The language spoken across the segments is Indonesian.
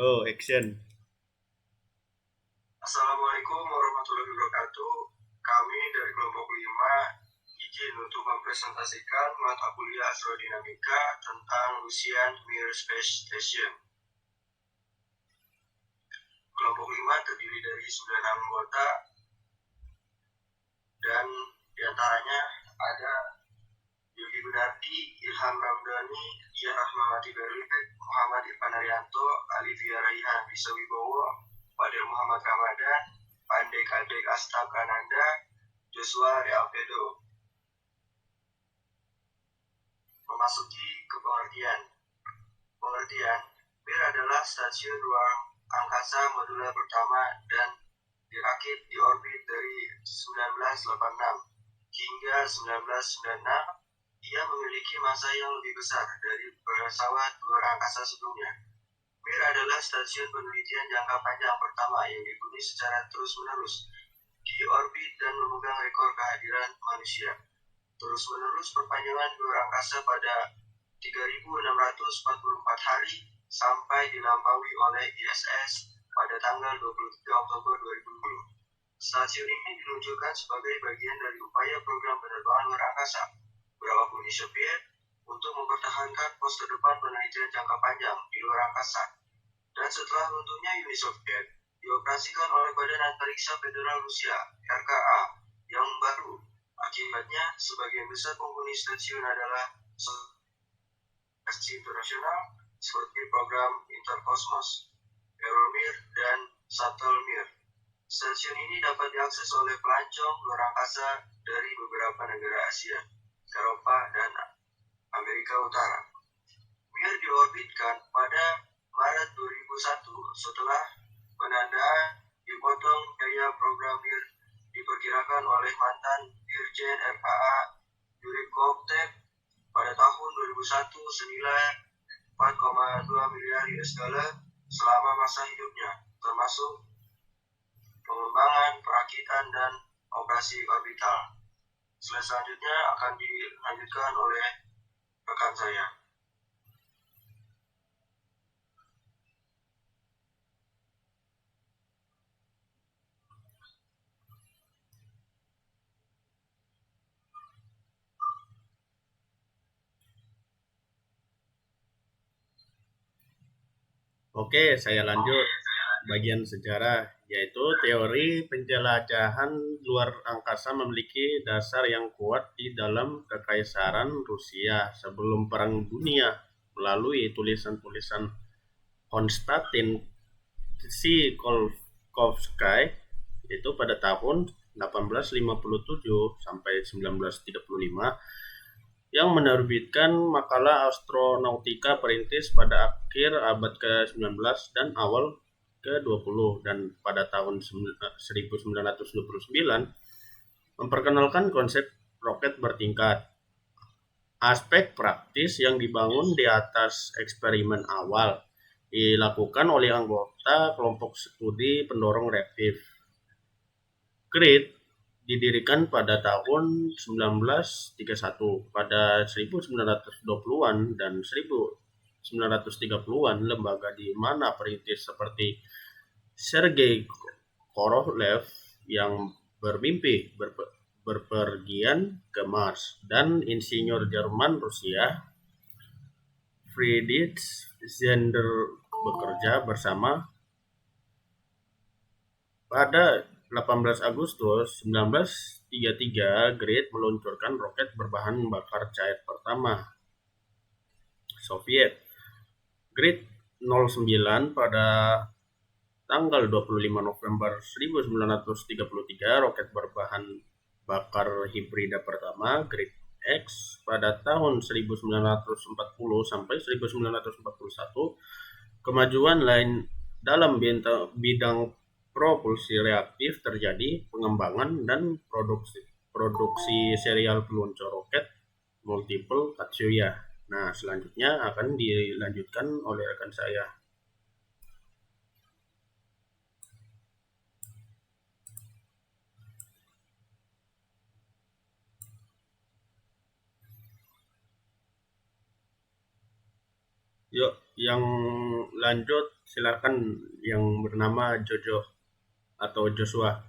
Oh, action. Assalamualaikum warahmatullahi wabarakatuh. Kami dari kelompok 5 izin untuk mempresentasikan mata kuliah astrodinamika tentang Russian Mir Space Station. Kelompok 5 terdiri dari 9 anggota dan diantaranya ada Yogi Gunardi, Ilham Ramdhani, Dian Rahmawati Berliet, Muhammad Irfan Arianto, Alivia Raihan Wibowo, Fadil Muhammad Ramadan, Pandey Kadek Astakananda, Joshua Realpedo. Memasuki ke pengertian. Mir adalah stasiun ruang angkasa modular pertama dan dirakit di orbit dari 1986 hingga 1996. Ia memiliki massa yang lebih besar dari pesawat luar angkasa sebelumnya. Mir adalah stasiun penelitian jangka panjang pertama yang dihuni secara terus-menerus di orbit dan memegang rekor kehadiran manusia. Terus-menerus perpanjangan luar angkasa pada 3.644 hari sampai dilampaui oleh ISS pada tanggal 23 Oktober 2020. Stasiun ini diluncurkan sebagai bagian dari upaya program penerbangan luar angkasa berawal Uni Soviet untuk mempertahankan pos terdepan penelitian jangka panjang di luar angkasa. Dan setelah runtuhnya Uni Soviet, dioperasikan oleh Badan Antariksa Federal Rusia (RKA) yang baru. Akibatnya, sebagian besar penghuni stasiun adalah stasiun internasional seperti program Interkosmos, Euromir, dan Shuttle Mir. Stasiun ini dapat diakses oleh pelancong luar angkasa dari beberapa negara Asia, Eropa, dan Amerika Utara. Mir diorbitkan pada Maret 2001 setelah penandaan dipotong biaya program Mir diperkirakan oleh mantan Dirjen RKA Yuri Kovtev pada tahun 2001 senilai 4,2 miliar US dollar selama masa hidupnya, termasuk pengembangan, perakitan, dan operasi orbital. Slide selanjutnya akan dilanjutkan oleh rekan saya. Oke, saya lanjut bagian sejarah, yaitu teori penjelajahan luar angkasa memiliki dasar yang kuat di dalam kekaisaran Rusia sebelum Perang Dunia melalui tulisan-tulisan Konstantin Tsiolkovsky itu pada tahun 1857 sampai 1935 yang menerbitkan makalah Astronautika Perintis pada akhir abad ke-19 dan awal ke-20, dan pada tahun 1929 memperkenalkan konsep roket bertingkat. Aspek praktis yang dibangun di atas eksperimen awal dilakukan oleh anggota kelompok studi pendorong reaktif. GRID didirikan pada tahun 1931. Pada 1920-an dan 1930-an, lembaga di mana perintis seperti Sergei Korolev yang bermimpi berpergian ke Mars dan insinyur Jerman Rusia Friedrich Zender bekerja bersama. Pada 18 Agustus 1933, GRID meluncurkan roket berbahan bakar cair pertama Soviet, GRID 09. Pada tanggal 25 November 1933, roket berbahan bakar hibrida pertama GRID X. Pada tahun 1940 sampai 1941, kemajuan lain dalam bidang propulsi reaktif terjadi, pengembangan dan produksi serial peluncur roket multiple Katsuya. Nah, selanjutnya akan dilanjutkan oleh rekan saya. yang lanjut silakan yang bernama Jojo atau Joshua.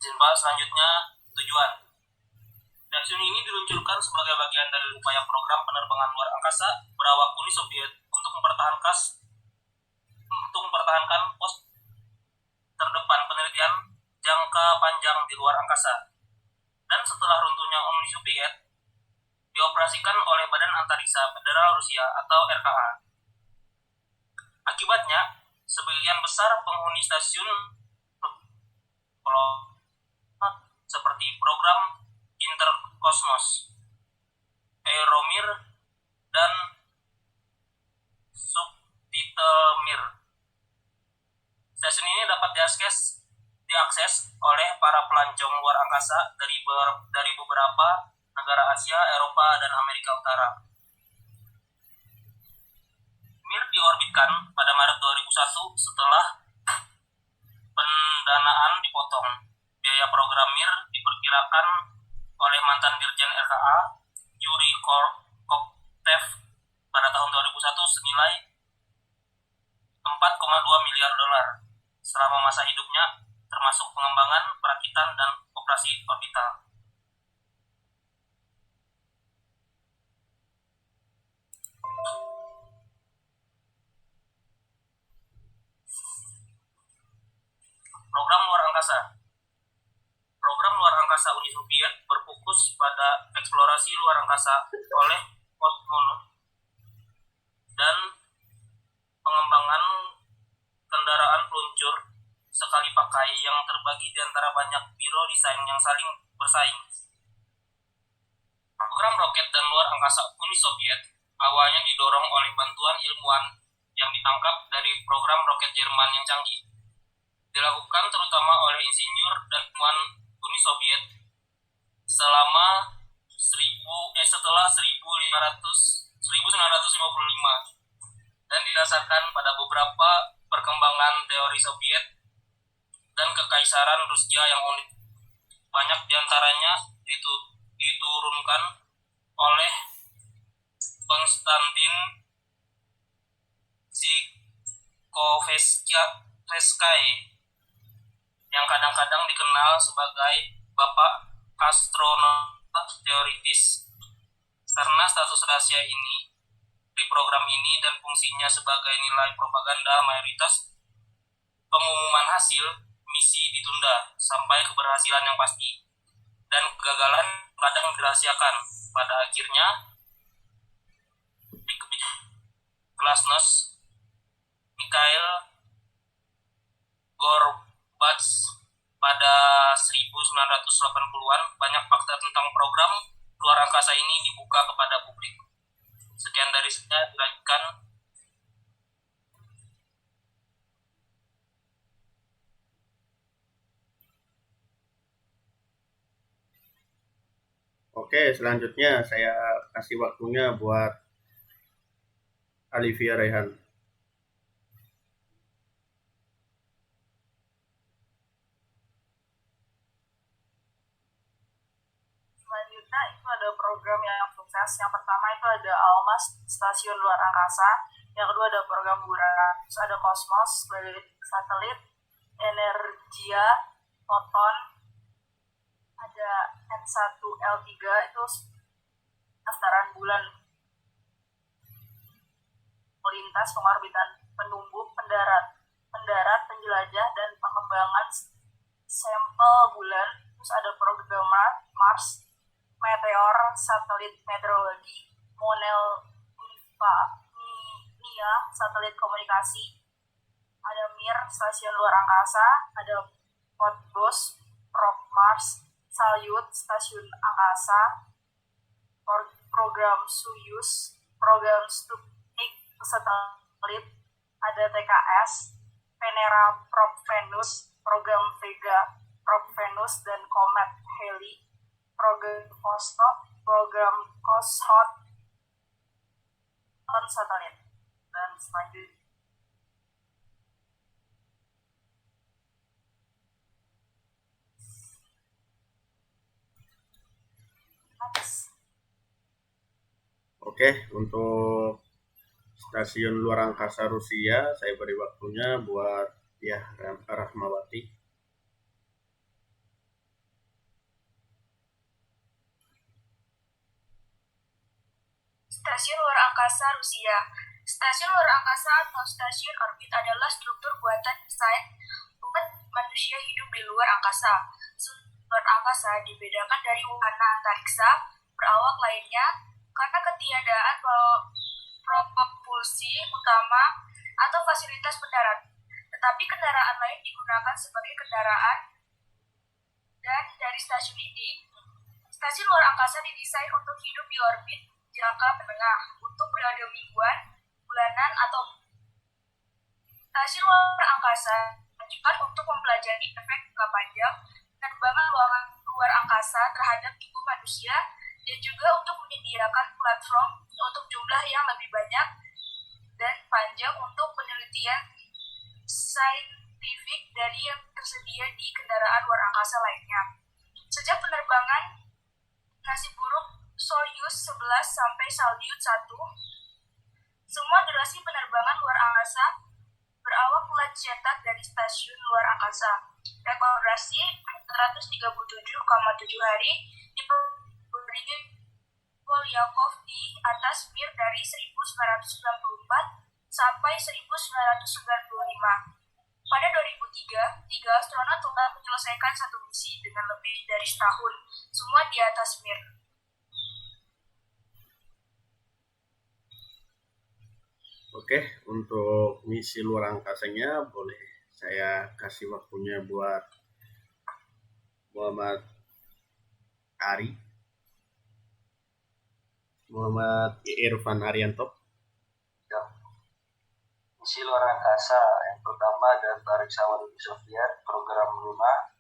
Izin Pak, selanjutnya tujuan. Stasiun ini diluncurkan sebagai bagian dari upaya program penerbangan luar angkasa berawak Uni Soviet untuk mempertahankan pos terdepan penelitian jangka panjang di luar angkasa. Dan setelah runtuhnya Uni Soviet, dioperasikan oleh Badan Antariksa Federal Rusia atau RKA. Akibatnya, sebagian besar penghuni stasiun seperti program Interkosmos, Euromir, dan Subtitlemir. Stasiun ini dapat diakses oleh para pelancong luar angkasa dari beberapa negara Asia, Eropa, dan Amerika Utara. Mir diorbitkan pada Maret 2001 setelah pendanaan dipotong. Biaya program Mir diperkirakan oleh mantan Dirjen RKA, Yuri Koptev, pada tahun 2001 senilai 4,2 miliar dolar selama masa hidupnya, termasuk pengembangan, perakitan, dan operasi orbital. Program luar angkasa. Program luar angkasa Uni Soviet berfokus pada eksplorasi luar angkasa oleh kosmonaut dan pengembangan kendaraan peluncur sekali pakai yang terbagi di antara banyak biro desain yang saling bersaing. Program roket dan luar angkasa Uni Soviet awalnya didorong oleh bantuan ilmuwan yang ditangkap dari program roket Jerman yang canggih. Dilakukan terutama oleh insinyur dan ilmuwan Uni Soviet setelah 1955 dan didasarkan pada beberapa perkembangan teori Soviet dan kekaisaran Rusia yang unik. Banyak diantaranya diturunkan oleh Konstantin Sikovsky yang kadang-kadang dikenal sebagai Bapak Astronauta Teoritis. Karena status rahasia ini di program ini dan fungsinya sebagai nilai propaganda, mayoritas pengumuman hasil misi ditunda sampai keberhasilan yang pasti, dan kegagalan kadang dirahasiakan. Pada akhirnya, di Glasnost, Mikhail Gorbachev pada 1980-an, banyak fakta tentang program luar angkasa ini dibuka kepada publik. Sekian dari saya, dilanjutkan. Oke, selanjutnya saya kasih waktunya buat Alivia Rehan. Selanjutnya itu ada program yang sukses. Yang pertama itu ada Almas, Stasiun Luar Angkasa. Yang kedua ada program Buran. Terus ada Kosmos sebagai satelit, Energia, Foton, ada N1L3 itu daftaran bulan, melintas, pengorbitan, penumbuh, pendarat, penjelajah, dan pengembangan sampel bulan. Terus ada program Mars, Meteor, satelit meteorologi, Monel Nia, satelit komunikasi, ada Mir, stasiun luar angkasa, ada Phobos, probe Mars, Salyut, stasiun angkasa, program Soyuz, program Sputnik, satelit, ada TKS, Venera, probe Venus, program Vega, probe Venus, dan Comet Halley, program Vostok, program Cosmos, satelit. Dan selanjutnya Oke, untuk stasiun luar angkasa Rusia, saya beri waktunya buat ya Rahmawati. Stasiun luar angkasa Rusia. Stasiun luar angkasa atau stasiun orbit adalah struktur buatan desain buat manusia hidup di luar angkasa. Luar angkasa dibedakan dari wahana antariksa berawak lainnya karena ketiadaan propulsi utama atau fasilitas pendarat. Tetapi kendaraan lain digunakan sebagai kendaraan dan dari stasiun ini. Stasiun luar angkasa didesain untuk hidup di orbit jangka menengah untuk periode mingguan, bulanan, atau stasiun luar angkasa dianjurkan untuk mempelajari efek jangka panjang penerbangan luar angkasa terhadap tubuh manusia dan juga untuk menyediakan platform untuk jumlah yang lebih banyak dan panjang untuk penelitian saintifik dari yang tersedia di kendaraan luar angkasa lainnya. Sejak penerbangan nasib buruk Soyuz 11 sampai Salyut 1, semua durasi penerbangan luar angkasa berawak bulan cetak dari stasiun luar angkasa. Rekor durasi 137,7 hari diberi Polyakov di atas Mir dari 1994 sampai 1995. Pada 2003, 3 astronot telah menyelesaikan satu misi dengan lebih dari setahun, semua di atas Mir. Oke, untuk misi luar angkasanya boleh saya kasih waktunya buat Muhammad Irfan Arianto. Ya. Misi luar angkasa yang pertama adalah antariksa Uni Soviet, program Luna,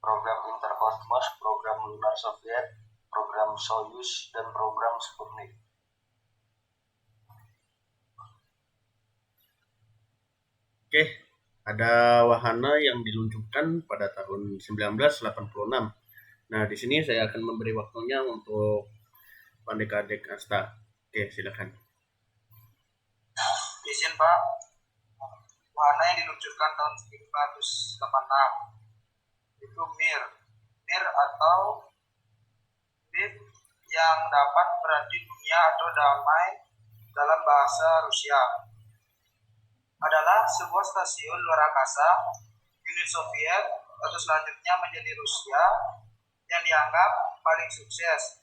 program Interkosmos, program Lunar Soviet, program Soyuz, dan program Sputnik. Oke, ada wahana yang diluncurkan pada tahun 1986. Nah, di sini saya akan memberi waktunya untuk Pandekadek Asta. Oke, silakan. Izin Pak, wahana yang diluncurkan tahun 1986 itu Mir atau Mir yang dapat berarti dunia atau damai dalam bahasa Rusia, adalah sebuah stasiun luar angkasa Uni Soviet atau selanjutnya menjadi Rusia yang dianggap paling sukses.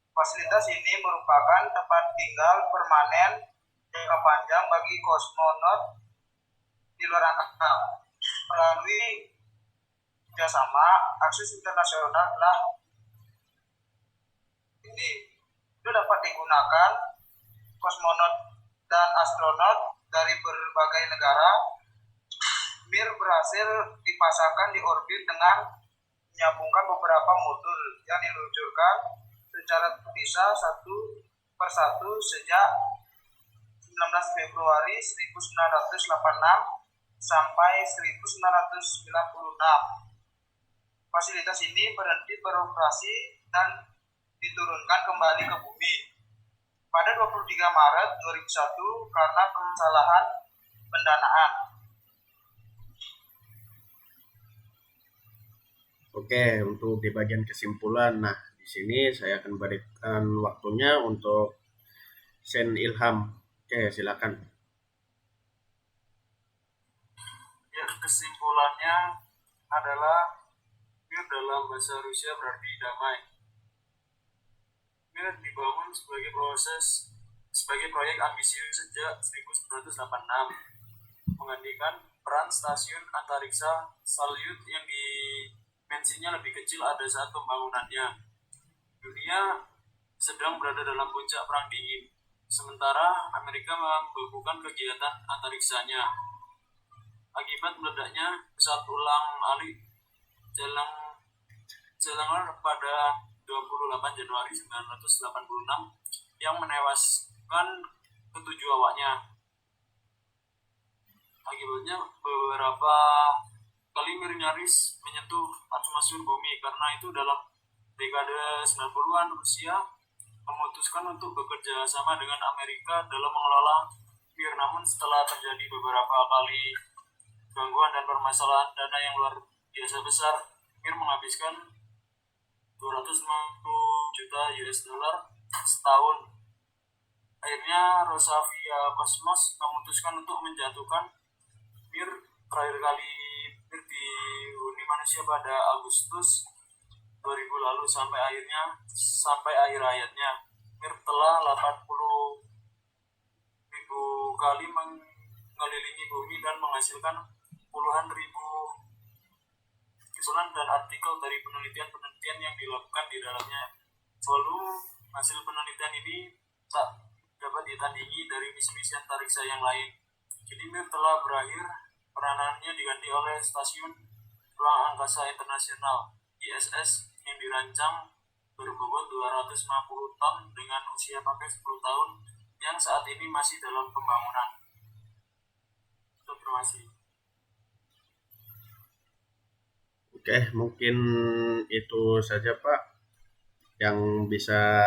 Fasilitas ini merupakan tempat tinggal permanen jangka panjang bagi kosmonot di luar angkasa. Melalui kerjasama, akses internasional telah ini itu dapat digunakan kosmonot dan astronot dari berbagai negara. Mir berhasil dipasangkan di orbit dengan menyambungkan beberapa modul yang diluncurkan secara terpisah satu persatu sejak 19 Februari 1986 sampai 1996. Fasilitas ini berhenti beroperasi dan diturunkan kembali ke bumi pada 23 Maret 2001 karena permasalahan pendanaan. Oke, untuk di bagian kesimpulan, nah di sini saya akan berikan waktunya untuk Sen Ilham. Oke, silakan. Ya, kesimpulannya adalah Mir dalam bahasa Rusia berarti damai. Mir dibangun sebagai proyek ambisius sejak 1986, menggantikan peran stasiun antariksa Salyut yang dimensinya lebih kecil ada saat pembangunannya. Dunia sedang berada dalam puncak perang dingin, sementara Amerika membukukan kegiatan antariksanya. Akibat meledaknya pesawat ulang-alik Challenger pada 28 Januari 1986 yang menewaskan ketujuh awaknya. Akibatnya beberapa kali Mir nyaris menyentuh atmosfer bumi. Karena itu dalam dekade 90-an Rusia memutuskan untuk bekerja sama dengan Amerika dalam mengelola Mir. Namun setelah terjadi beberapa kali gangguan dan permasalahan dana yang luar biasa besar, Mir menghabiskan 250 juta US dollar setahun. Akhirnya Rosavia Cosmos memutuskan untuk menjatuhkan Mir. Terakhir kali Mir dihuni manusia pada Agustus 2000 lalu. Sampai akhir hayatnya, Mir telah 80.000 kali mengelilingi bumi dan menghasilkan puluhan ribu kesimpulan dan artikel dari penelitian-penelitian yang dilakukan di dalamnya. Volume hasil penelitian ini tak dapat ditandingi dari misi-misi antariksa yang lain. Kini Mir telah berakhir, peranannya diganti oleh Stasiun Ruang Angkasa Internasional ISS yang dirancang berbobot 250 ton dengan usia pakai 10 tahun yang saat ini masih dalam pembangunan. Terima kasih. Oke, mungkin itu saja Pak yang bisa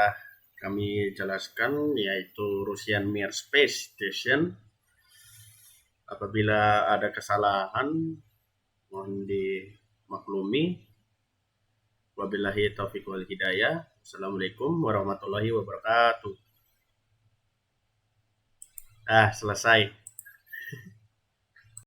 kami jelaskan, yaitu Russian Mir Space Station. Apabila ada kesalahan, mohon dimaklumi. Wabillahi taufiq wal hidayah. Assalamualaikum warahmatullahi wabarakatuh. Selesai.